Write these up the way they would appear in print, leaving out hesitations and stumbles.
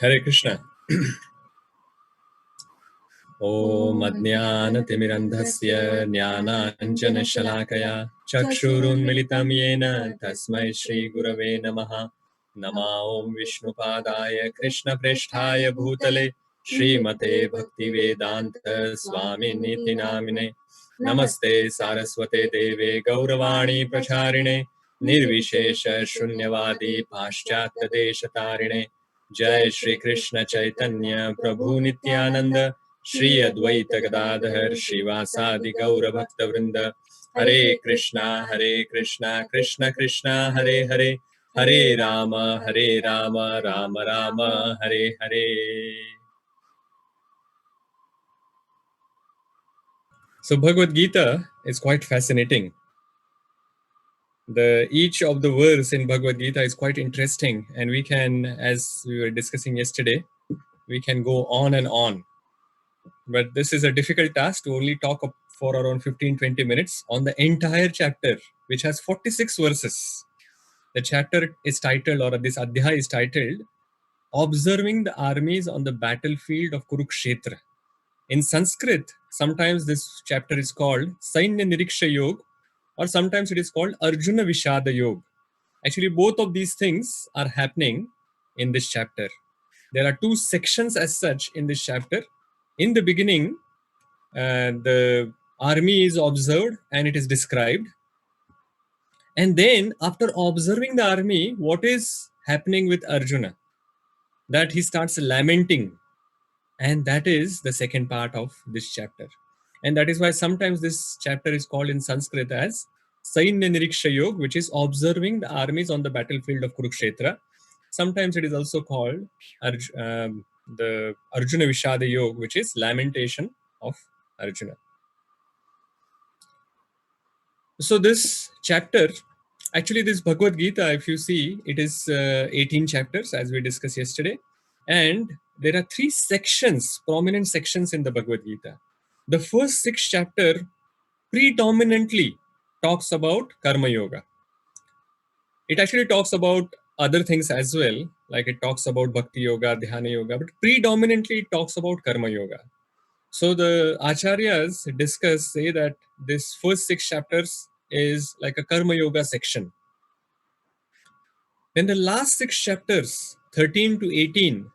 Hare Krishna. Om Adnyanatimirandhasya Jnananjanashalakaya Chakshurunmilitam Yena Tasmai Shri Gurave Namaha Nama Om Vishnupadaya Krishna Presthaya Bhutale Srimate Bhaktivedanta Swami Niti Namine Namaste Saraswate Deve Gauravani Pracharine Nirvishesha Shunyavadi Paschatya Deshatarine Jai Shri Krishna Chaitanya Prabhu Nityananda Shri Advaita Gadadhar Shivasadi Gaura Bhakta Vrinda Hare Krishna Krishna Krishna Hare Hare Hare Rama Rama Rama Hare Hare. So Bhagavad Gita is quite fascinating. Each of the verse in Bhagavad Gita is quite interesting, and we can, as we were discussing yesterday, we can go on and on. But this is a difficult task to only talk for around 15-20 minutes on the entire chapter, which has 46 verses. The chapter is titled, or this adhyaya is titled, Observing the Armies on the Battlefield of Kurukṣetra. In Sanskrit, sometimes this chapter is called Sainya Niriksha Yog, or sometimes it is called Arjuna Vishada Yog. Actually, both of these things are happening in this chapter. There are two sections as such in this chapter. In the beginning, the army is observed and it is described. And then after observing the army, what is happening with Arjuna? That he starts lamenting. And that is the second part of this chapter. And that is why sometimes this chapter is called in Sanskrit as Sainya Niriksha Yog, which is observing the armies on the battlefield of Kurukṣetra. Sometimes it is also called the Arjuna Vishada Yog, which is lamentation of Arjuna. So this chapter, actually this Bhagavad Gita, if you see, it is 18 chapters as we discussed yesterday. And there are 3 sections, prominent sections in the Bhagavad Gita. The first 6 chapter predominantly talks about Karma Yoga. It actually talks about other things as well, like it talks about Bhakti Yoga, Dhyana Yoga, but predominantly it talks about Karma Yoga. So the Acharyas say that this first 6 chapters is like a Karma Yoga section. Then the last 6 chapters, 13 to 18,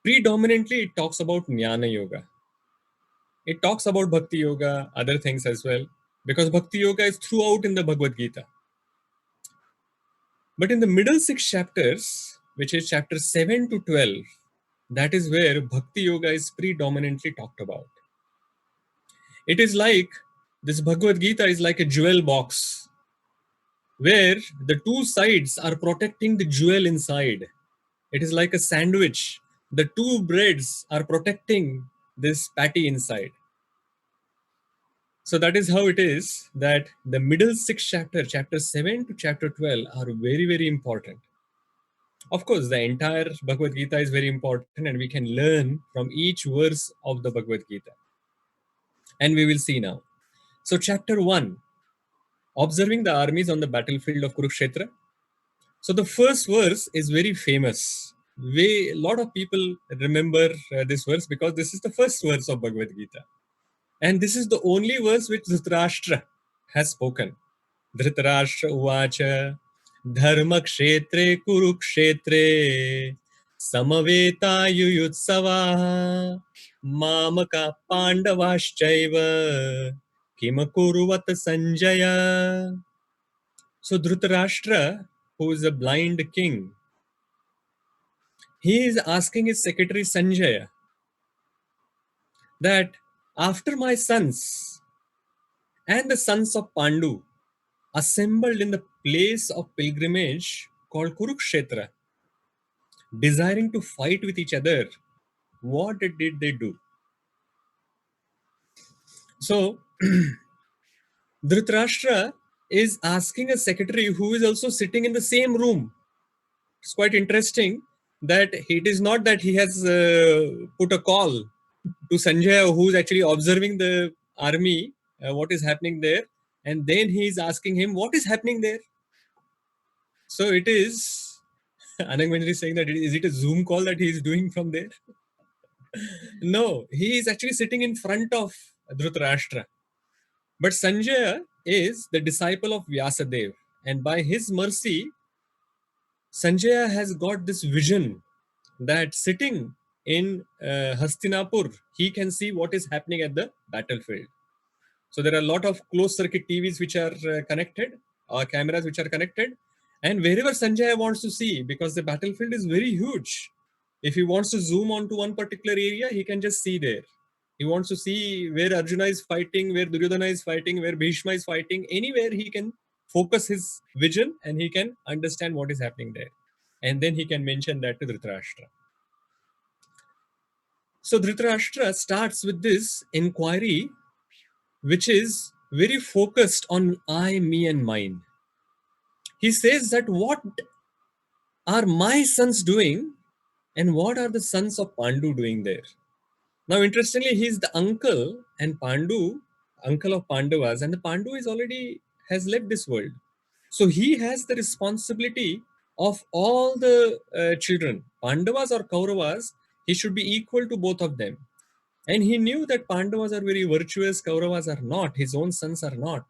predominantly it talks about Jnana Yoga. It talks about Bhakti Yoga, other things as well, because Bhakti Yoga is throughout in the Bhagavad Gita. But in the middle 6 chapters, which is chapters 7 to 12, that is where Bhakti Yoga is predominantly talked about. It is like, this Bhagavad Gita is like a jewel box, where the 2 sides are protecting the jewel inside. It is like a sandwich. The 2 breads are protecting this patty inside. So that is how it is that the middle 6 chapter, chapter 7 to chapter 12 are very, very important. Of course, the entire Bhagavad Gita is very important and we can learn from each verse of the Bhagavad Gita. And we will see now. So chapter 1, observing the armies on the battlefield of Kurukṣetra. So the first verse is very famous. A lot of people remember this verse because this is the first verse of Bhagavad Gita. And this is the only verse which Dhritarashtra has spoken. Dhritarashtra uvacha dharma kshetre kurukshetre samaveta yuyutsava mamaka pandavaschaiva kimakuruvat sanjaya. So Dhritarashtra, who is a blind king, he is asking his secretary Sanjaya that after my sons and the sons of Pandu assembled in the place of pilgrimage called Kurukṣetra, desiring to fight with each other, what did they do? So, Dhritarashtra is asking a secretary who is also sitting in the same room. It's quite interesting that it is not that he has put a call to Sanjaya, who is actually observing the army, what is happening there, and then he is asking him what is happening there. So it is Anang Manjari is saying that is it a Zoom call that he is doing from there? No, he is actually sitting in front of Dhritarashtra. But Sanjaya is the disciple of Vyasadeva, and by his mercy, Sanjaya has got this vision that sitting in Hastinapur, he can see what is happening at the battlefield. So there are a lot of closed circuit TVs which are connected, or cameras which are connected, and wherever Sanjay wants to see, because the battlefield is very huge, if he wants to zoom onto one particular area, he can just see there. He wants to see where Arjuna is fighting, where Duryodhana is fighting, where Bhishma is fighting, anywhere he can focus his vision and he can understand what is happening there. And then he can mention that to Dhritarashtra. So Dhritarashtra starts with this inquiry, which is very focused on I, me, and mine. He says that what are my sons doing and what are the sons of Pandu doing there? Now, interestingly, he is the uncle and Pandu, uncle of Pandavas, and the Pandu is already has left this world. So he has the responsibility of all the children, Pandavas or Kauravas. He should be equal to both of them. And he knew that Pandavas are very virtuous, Kauravas are not, his own sons are not.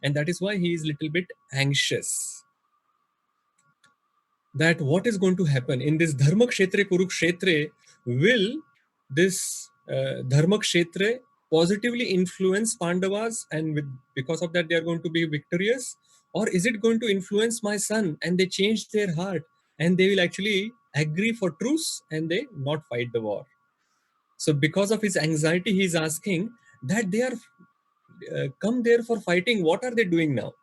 And that is why he is a little bit anxious that what is going to happen in this Dharmakshetra Kurukṣetra. Will this Dharmakshetra positively influence Pandavas and because of that they are going to be victorious? Or is it going to influence my son and they change their heart and they will actually agree for truce and they not fight the war? So because of his anxiety, he is asking that they are come there for fighting. What are they doing now?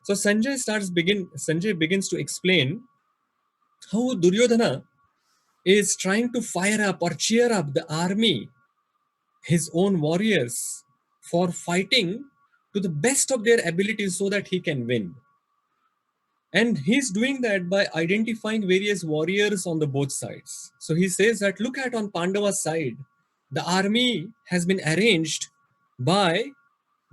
So Sanjay begins to explain how Duryodhana is trying to fire up or cheer up the army, his own warriors, for fighting to the best of their abilities so that he can win. And he's doing that by identifying various warriors on the both sides. So he says that look at on Pandava's side, the army has been arranged by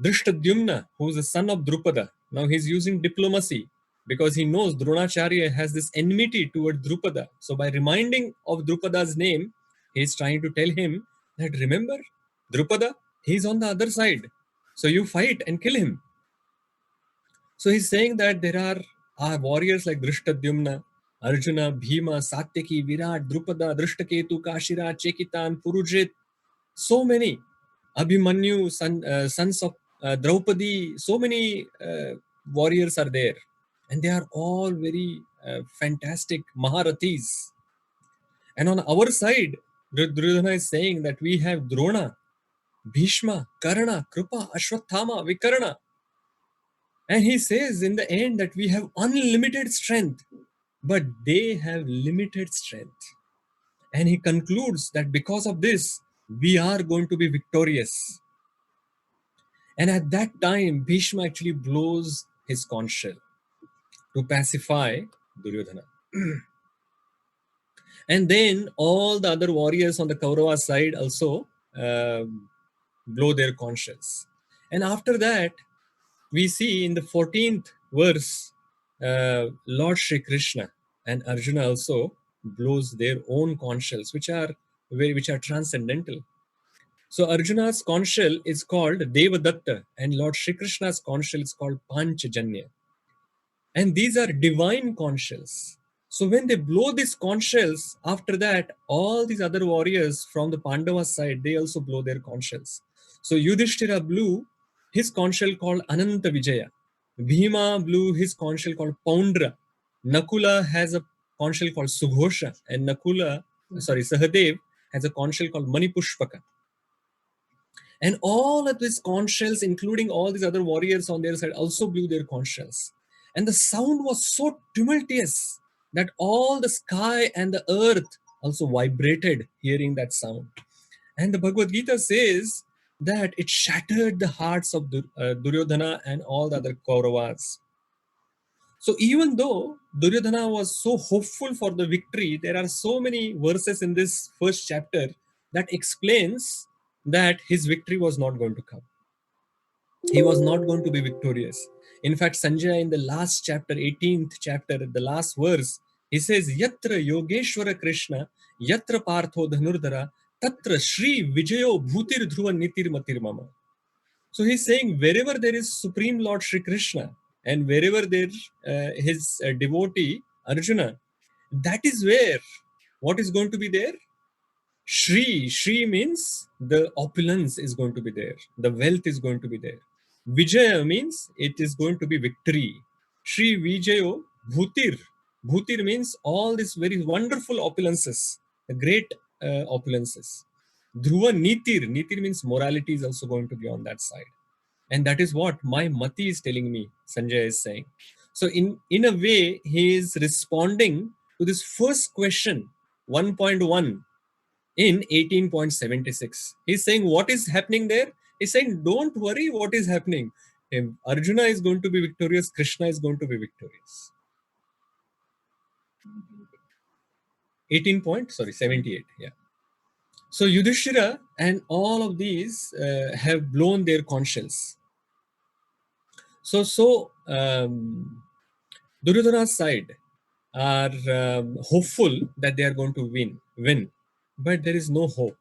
Drishtadyumna, who is the son of Drupada. Now he's using diplomacy because he knows Dronacharya has this enmity toward Drupada. So by reminding of Drupada's name, he's trying to tell him that remember, Drupada, he's on the other side. So you fight and kill him. So he's saying that there are warriors like Drishtadyumna, Arjuna, Bhima, Satyaki, Virat, Drupada, Drishtaketu, Kashira, Chekitan, Purujit, so many. Abhimanyu, sons of Draupadi, so many warriors are there. And they are all very fantastic Maharathis. And on our side, Duryodhana is saying that we have Drona, Bhishma, Karna, Krupa, Ashwathama, Vikarna. And he says in the end that we have unlimited strength, but they have limited strength. And he concludes that because of this, we are going to be victorious. And at that time, Bhishma actually blows his conch shell to pacify Duryodhana. And then all the other warriors on the Kaurava side also blow their conch shells. And after that, we see in the 14th verse, Lord Shri Krishna and Arjuna also blows their own conch shells, which are transcendental. So Arjuna's conch shell is called Devadatta, and Lord Shri Krishna's conch shell is called Panchajanya. And these are divine conch shells. So when they blow these conch shells, after that, all these other warriors from the Pandava side, they also blow their conch shells. So Yudhishthira blew his conch shell called Ananta Vijaya. Bhima blew his conch shell called Poundra. Nakula has a conch shell called Sughosha, and Sahadev has a conch shell called Manipushpaka. And all of these conch shells, including all these other warriors on their side, also blew their conch shells. And the sound was so tumultuous that all the sky and the earth also vibrated hearing that sound. And the Bhagavad Gita says that it shattered the hearts of Duryodhana and all the other Kauravas. So even though Duryodhana was so hopeful for the victory, there are so many verses in this first chapter that explains that his victory was not going to come. He was not going to be victorious. In fact, Sanjay in the last chapter, 18th chapter, the last verse, He says, Yatra Yogeshwara Krishna, Yatra Partho Dhanurdhara, Tatra Shri Vijayo Bhutir Dhruva Nitir Matir Mama. So he's saying, wherever there is Supreme Lord Shri Krishna and wherever there his devotee Arjuna, that is where what is going to be there? Shri. Shri means the opulence is going to be there. The wealth is going to be there. Vijaya means it is going to be victory. Shri Vijayo Bhutir. Bhutir means all these very wonderful opulences, the great opulences. Dhruva Nitir. Nitir means morality is also going to be on that side. And that is what my Mati is telling me, Sanjay is saying. So in a way, he is responding to this first question, 1.1 in 18.76. He's saying, what is happening there? He's saying, don't worry what is happening. If Arjuna is going to be victorious, Krishna is going to be victorious. 78. Yeah. So Yudhishthira and all of these have blown their conch shells. So Duryodhana's side are hopeful that they are going to win, but there is no hope.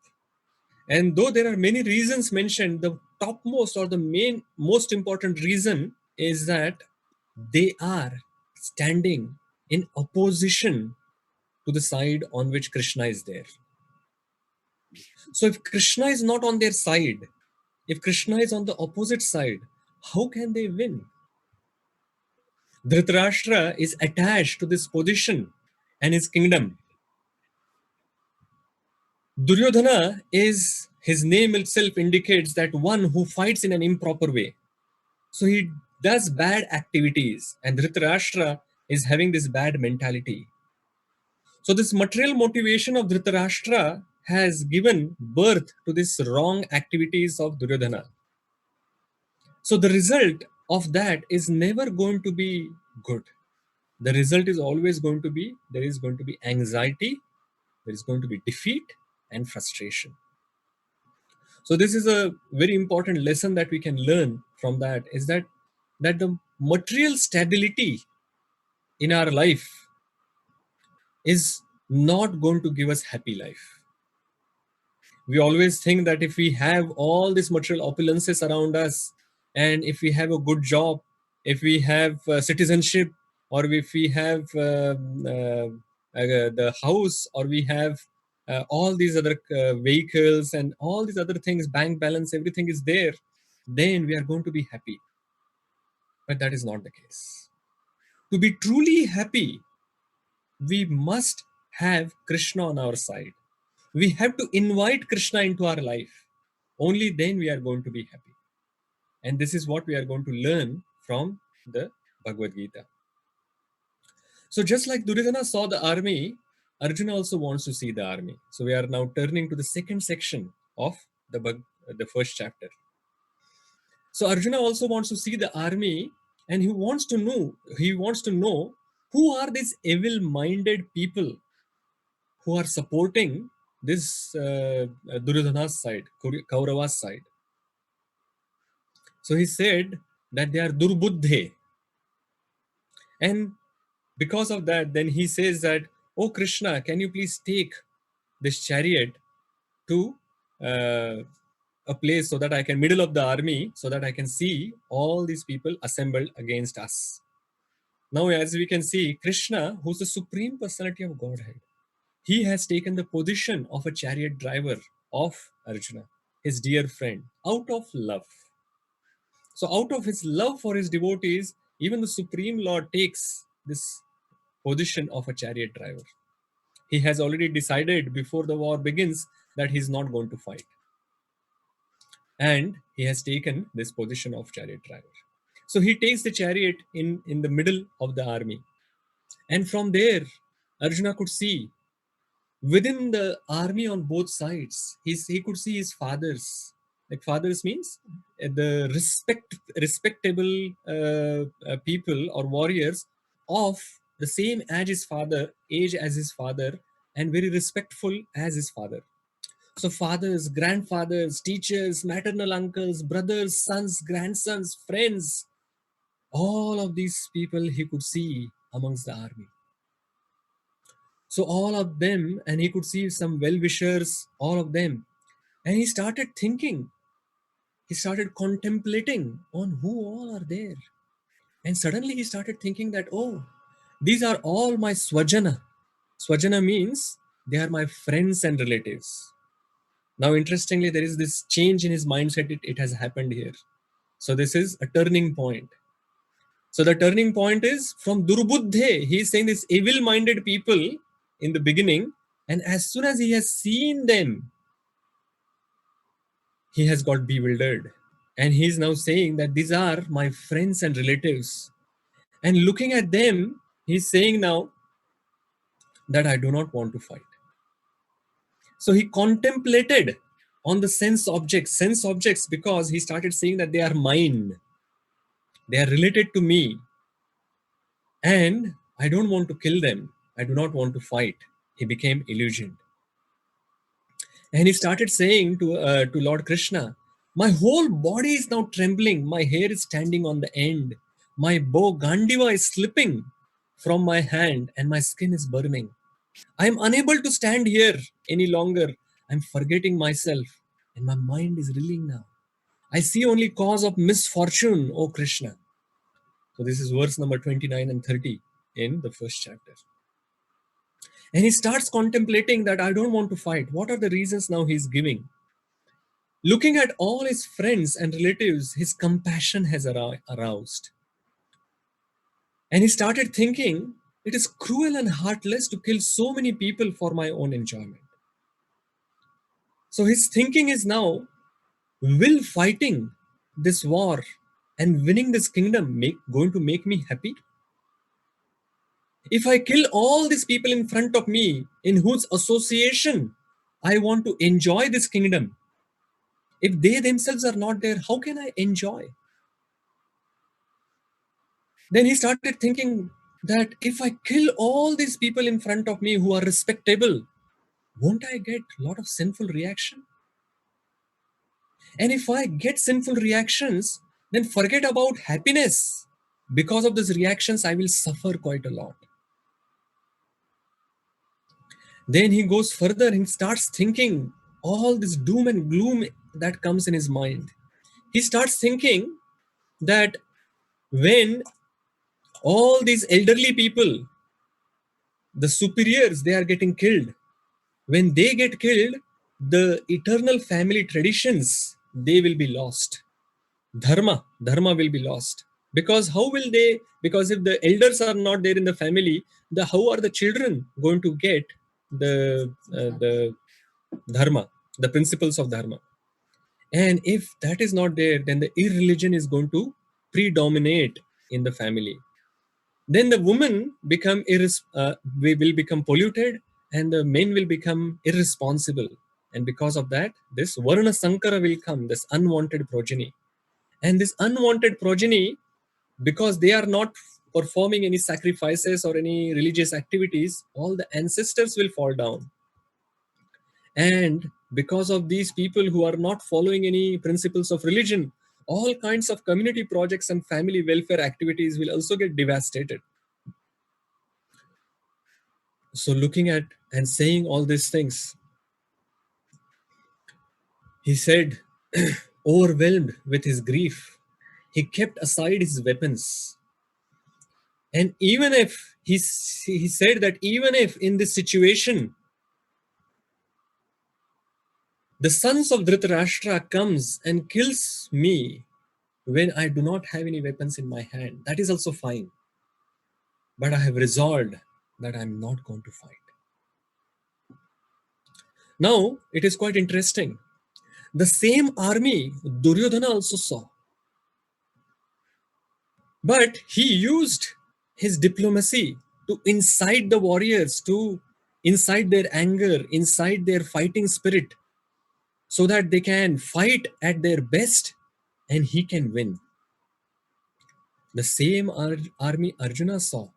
And though there are many reasons mentioned, the topmost or the most important reason is that they are standing in opposition to the side on which Krishna is there. So if Krishna is not on their side, if Krishna is on the opposite side, how can they win? Dhritarashtra is attached to this position and his kingdom. Duryodhana is, his name itself indicates that one who fights in an improper way. So he does bad activities, and Dhritarashtra is having this bad mentality. So this material motivation of Dhritarashtra has given birth to this wrong activities of Duryodhana. So the result of that is never going to be good. The result is always going to be, there is going to be anxiety, there is going to be defeat and frustration. So this is a very important lesson that we can learn from that, is that the material stability in our life is not going to give us happy life. We always think that if we have all these material opulences around us, and if we have a good job, if we have citizenship, or if we have the house, or we have all these other vehicles and all these other things, bank balance, everything is there, then we are going to be happy. But that is not the case. To be truly happy, we must have Krishna on our side. We have to invite Krishna into our life. Only then we are going to be happy. And this is what we are going to learn from the Bhagavad Gita. So just like Duryodhana saw the army, Arjuna also wants to see the army. So we are now turning to the second section of the first chapter. So Arjuna also wants to see the army, and he wants to know who are these evil-minded people who are supporting this Duryodhana's side, Kaurava's side. So he said that they are Durbuddhe. And because of that, then he says that, oh Krishna, can you please take this chariot to a place so that I can, middle of the army, so that I can see all these people assembled against us. Now, as we can see, Krishna, who's the Supreme Personality of Godhead, he has taken the position of a chariot driver of Arjuna, his dear friend, out of love. So out of his love for his devotees, even the Supreme Lord takes this position of a chariot driver. He has already decided before the war begins that he is not going to fight. And he has taken this position of chariot driver. So he takes the chariot in the middle of the army. And from there, Arjuna could see within the army on both sides, he could see his fathers. Like fathers means the respectable people or warriors of the same age as his father, and very respectful as his father. So fathers, grandfathers, teachers, maternal uncles, brothers, sons, grandsons, friends, all of these people he could see amongst the army. So all of them, and he could see some well-wishers, all of them. And he started thinking, he started contemplating on who all are there. And suddenly he started thinking that, oh, these are all my swajana. Swajana means they are my friends and relatives. Now, interestingly, there is this change in his mindset. It has happened here. So this is a turning point. So the turning point is from Durbuddhe. He is saying this evil-minded people in the beginning, and as soon as he has seen them, he has got bewildered. And he is now saying that these are my friends and relatives. And looking at them, he's saying now that I do not want to fight. So he contemplated on the sense objects, because he started saying that they are mine, they are related to me, and I don't want to kill them. I do not want to fight. He became illusioned. And he started saying to Lord Krishna, my whole body is now trembling. My hair is standing on the end. My bow Gandiva is slipping from my hand and my skin is burning. I am unable to stand here any longer. I'm forgetting myself and my mind is reeling now. I see only cause of misfortune, O Krishna. So this is verse number 29 and 30 in the first chapter. And he starts contemplating that I don't want to fight. What are the reasons now he's giving? Looking at all his friends and relatives, his compassion has aroused. And he started thinking, it is cruel and heartless to kill so many people for my own enjoyment. So his thinking is now, will fighting this war and winning this kingdom going to make me happy? If I kill all these people in front of me, in whose association I want to enjoy this kingdom, if they themselves are not there, how can I enjoy? Then he started thinking that if I kill all these people in front of me who are respectable, won't I get a lot of sinful reaction? And if I get sinful reactions, then forget about happiness. Because of these reactions, I will suffer quite a lot. Then he goes further and starts thinking all this doom and gloom that comes in his mind. He starts thinking that when all these elderly people, the superiors, they are getting killed, when they get killed, the eternal family traditions, they will be lost. Dharma will be lost. Because how will they, because if the elders are not there in the family, how are the children going to get the dharma, the principles of dharma? And if that is not there, then the irreligion is going to predominate in the family. Then the woman will become polluted, and the men will become irresponsible. And because of that, this Varna Sankara will come, this unwanted progeny. And this unwanted progeny, because they are not performing any sacrifices or any religious activities, all the ancestors will fall down. And because of these people who are not following any principles of religion, all kinds of community projects and family welfare activities will also get devastated. So looking at and saying all these things, he said, overwhelmed with his grief, he kept aside his weapons. And even if he said that even if in this situation, the sons of Dhritarashtra comes and kills me when I do not have any weapons in my hand, that is also fine. But I have resolved that I'm not going to fight. Now, it is quite interesting. The same army Duryodhana also saw. But he used his diplomacy to incite the warriors, to incite their anger, incite their fighting spirit, so that they can fight at their best and he can win. The same army Arjuna saw,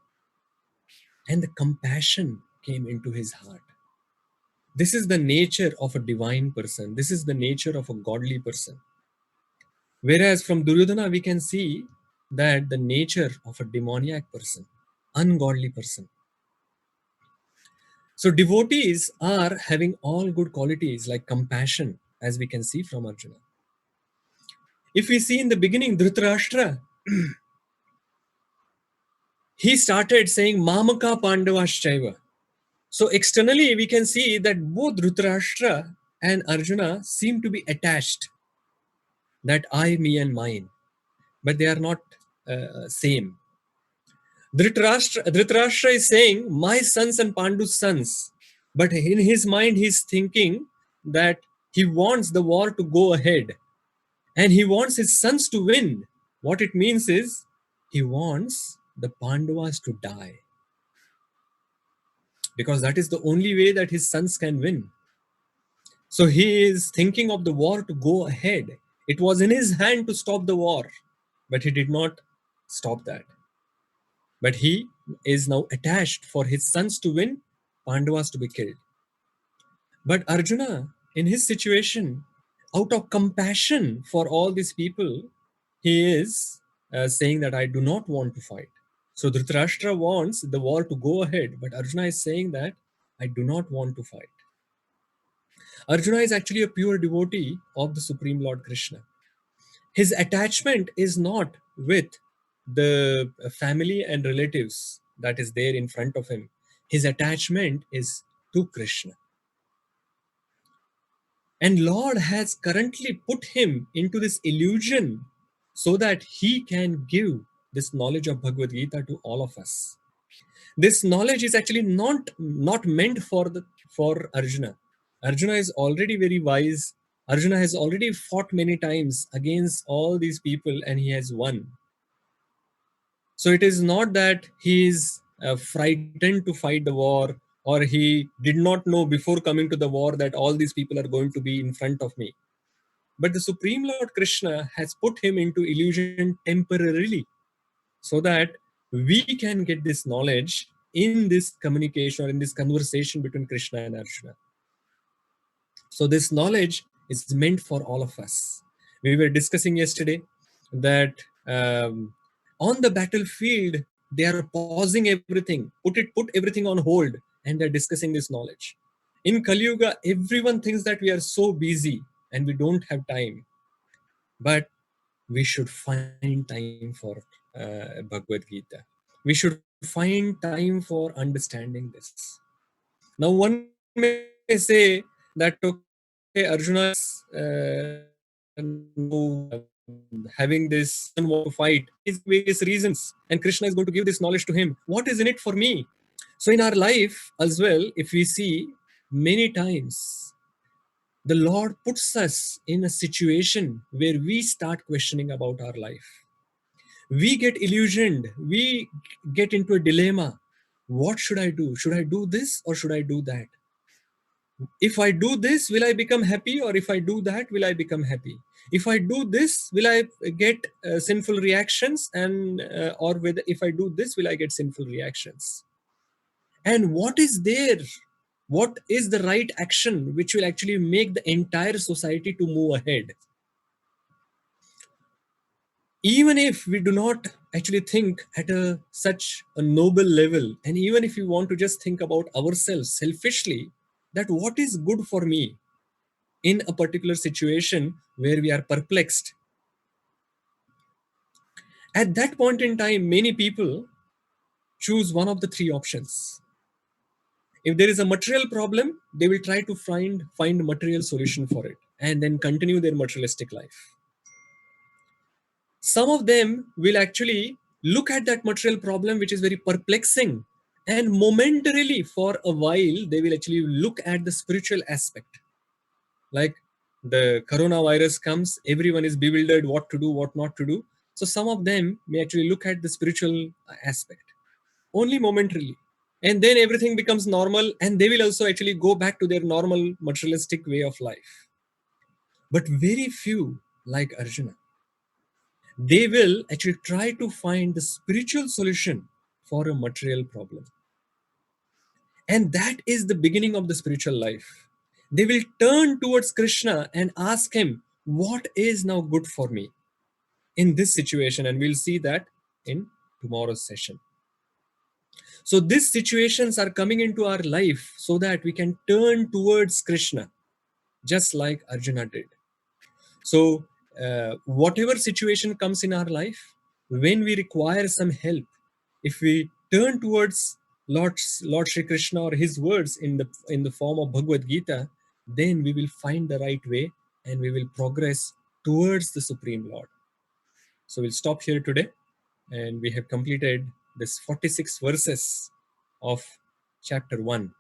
and the compassion came into his heart. This is the nature of a divine person. This is the nature of a godly person. Whereas from Duryodhana, we can see that the nature of a demoniac person, ungodly person. So devotees are having all good qualities like compassion, as we can see from Arjuna. If we see in the beginning, Dhritarashtra, he started saying Mamaka Pandavaschaiva. So externally, we can see that both Dhritarashtra and Arjuna seem to be attached, that I, me, and mine, but they are not same. Dhritarashtra is saying, my sons and Pandu's sons, but in his mind, he's thinking that he wants the war to go ahead and he wants his sons to win. What it means is he wants the Pandavas to die because that is the only way that his sons can win. So he is thinking of the war to go ahead. It was in his hand to stop the war, but he did not stop that. But he is now attached for his sons to win, Pandavas to be killed. But Arjuna, in his situation, out of compassion for all these people, he is saying that I do not want to fight. So Dhritarashtra wants the war to go ahead, but Arjuna is saying that I do not want to fight. Arjuna is actually a pure devotee of the Supreme Lord Krishna. His attachment is not with the family and relatives that is there in front of him. His attachment is to Krishna. And Lord has currently put him into this illusion so that he can give this knowledge of Bhagavad Gita to all of us. This knowledge is actually not meant for Arjuna. Arjuna is already very wise. Arjuna has already fought many times against all these people and he has won. So it is not that he is frightened to fight the war or he did not know before coming to the war that all these people are going to be in front of me. But the Supreme Lord Krishna has put him into illusion temporarily so that we can get this knowledge in this communication or in this conversation between Krishna and Arjuna. So this knowledge is meant for all of us. We were discussing yesterday that on the battlefield, they are pausing everything, put everything on hold, and they're discussing this knowledge. In Kali Yuga, everyone thinks that we are so busy and we don't have time. But we should find time for Bhagavad Gita. We should find time for understanding this. Now, one may say that, okay, Arjuna is having this, doesn't want to fight. He's various reasons, and Krishna is going to give this knowledge to him. What is in it for me? So, in our life as well, if we see many times, the Lord puts us in a situation where we start questioning about our life. We get illusioned. We get into a dilemma. What should I do? Should I do this or should I do that? If I do this, will I become happy? Or if I do that, will I become happy? If I do this, will I get sinful reactions? And or whether if I do this, will I get sinful reactions? And what is there? What is the right action which will actually make the entire society to move ahead? Even if we do not actually think at such a noble level, and even if we want to just think about ourselves selfishly, that what is good for me in a particular situation where we are perplexed. At that point in time, many people choose one of the three options. If there is a material problem, they will try to find a material solution for it and then continue their materialistic life. Some of them will actually look at that material problem, which is very perplexing, and momentarily for a while, they will actually look at the spiritual aspect. Like the coronavirus comes, everyone is bewildered what to do, what not to do. So some of them may actually look at the spiritual aspect only momentarily. And then everything becomes normal, and they will also actually go back to their normal materialistic way of life. But very few, like Arjuna, they will actually try to find the spiritual solution for a material problem. And that is the beginning of the spiritual life. They will turn towards Krishna and ask him, what is now good for me in this situation? And we'll see that in tomorrow's session. So these situations are coming into our life so that we can turn towards Krishna, just like Arjuna did. So whatever situation comes in our life, when we require some help, if we turn towards Lord Shri Krishna or his words in the form of Bhagavad Gita, then we will find the right way and we will progress towards the Supreme Lord. So we'll stop here today, and we have completed this 46 verses of chapter 1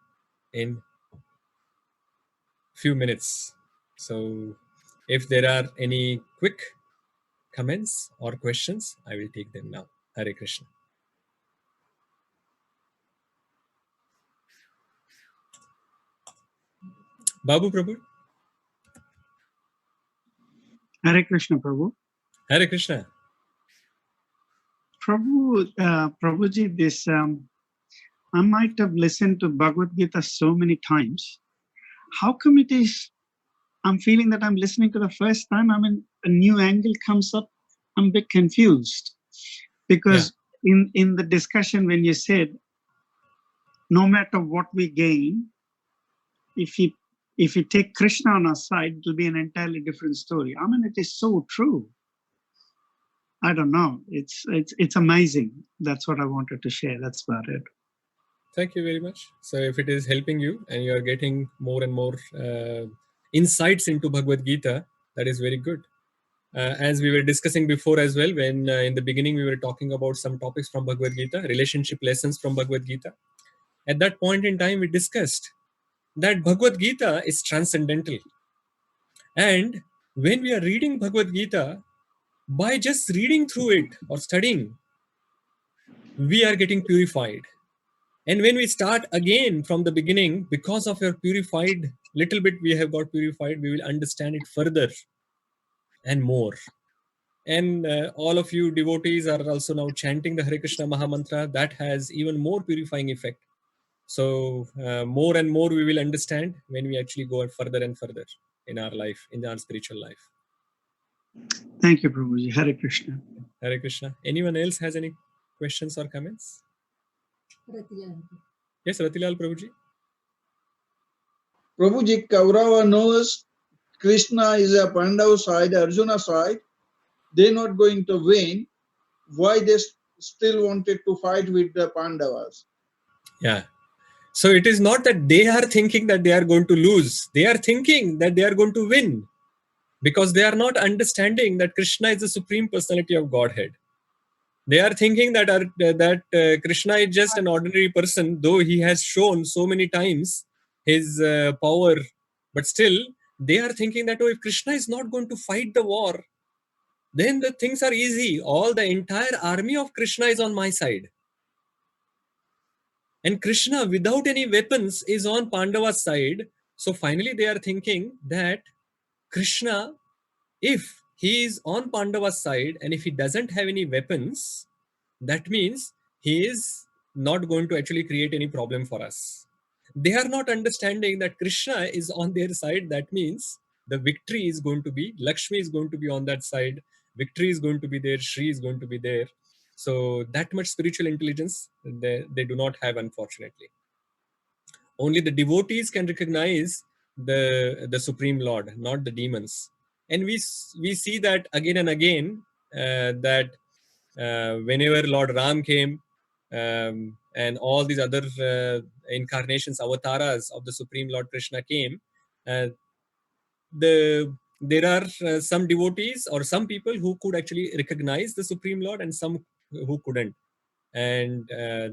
in few minutes. So if there are any quick comments or questions, I will take them now. Hare Krishna. Babu Prabhu. Hare Krishna, Prabhu. Hare Krishna. Prabhuji, this I might have listened to Bhagavad Gita so many times. How come it is I'm feeling that I'm listening to the first time? I mean, a new angle comes up. I'm a bit confused because in the discussion when you said, no matter what we gain, if you take Krishna on our side, it will be an entirely different story. I mean, it is so true. I don't know. It's amazing. That's what I wanted to share. That's about it. Thank you very much. So if it is helping you and you are getting more and more insights into Bhagavad Gita, that is very good. As we were discussing before as well, when in the beginning we were talking about some topics from Bhagavad Gita, relationship lessons from Bhagavad Gita. At that point in time, we discussed that Bhagavad Gita is transcendental. And when we are reading Bhagavad Gita, by just reading through it or studying, we are getting purified. And when we start again from the beginning, because of your purified, little bit we have got purified, we will understand it further and more. And all of you devotees are also now chanting the Hare Krishna Maha Mantra. That has even more purifying effect. So more and more we will understand when we actually go further and further in our life, in our spiritual life. Thank you, Prabhuji. Hare Krishna. Hare Krishna. Anyone else has any questions or comments? Yes, Ratilal Prabhuji. Prabhuji, Kaurava knows Krishna is a Pandava side, Arjuna side. They're not going to win. Why they still wanted to fight with the Pandavas? Yeah. So it is not that they are thinking that they are going to lose. They are thinking that they are going to win, because they are not understanding that Krishna is the Supreme Personality of Godhead. They are thinking that Krishna is just an ordinary person, though he has shown so many times his power. But still, they are thinking that, oh, if Krishna is not going to fight the war, then the things are easy. All the entire army of Krishna is on my side. And Krishna, without any weapons, is on Pandava's side. So finally, they are thinking that Krishna, if he is on Pandava's side and if he doesn't have any weapons, that means he is not going to actually create any problem for us. They are not understanding that Krishna is on their side. That means the victory is going to be, Lakshmi is going to be on that side, victory is going to be there, Shri is going to be there. So that much spiritual intelligence they do not have, unfortunately. Only the devotees can recognize the Supreme Lord, not the demons. And we see that again and again, that whenever Lord Ram came, and all these other incarnations, avatars of the Supreme Lord Krishna came, there are some devotees or some people who could actually recognize the Supreme Lord and some who couldn't. And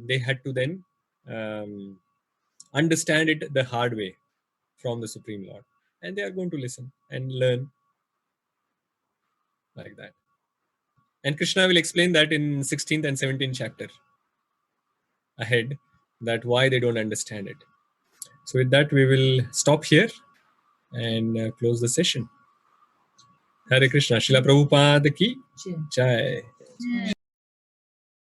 they had to then understand it the hard way from the Supreme Lord. And they are going to listen and learn like that. And Krishna will explain that in 16th and 17th chapter ahead, that why they don't understand it. So with that, we will stop here and close the session. Hare Krishna. Srila Prabhupada ki Jai.